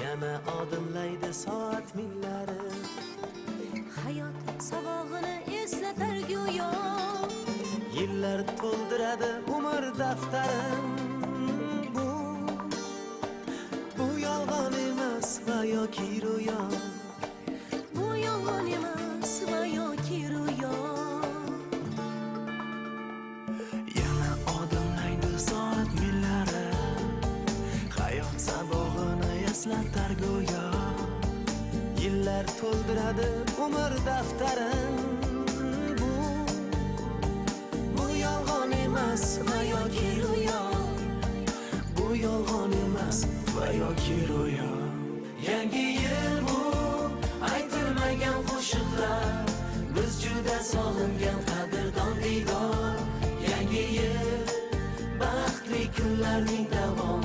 Yana odimlaydi soat millari. Hayot sabog'ini eslatar go'yo. Yillar to'ldiradi umr daftarim. Bu yolg'on emas va yoki ro'yo. Bu yolg'on emas va yoki ro'yo. Yana odimlaydi soat millari. Hayot sabog'ini eslatar go'yo. Yillar to'ldiradi umr daftarim. Bu yolg'on emas va yoki ro'yo. Bu yolg'on emas va yoki ro'yo. Yangi yil bu aytilmagan qo'shiqlar, biz juda sog'ingan qadrdon diydor. Yangi yil baxtli kunlarning davomi.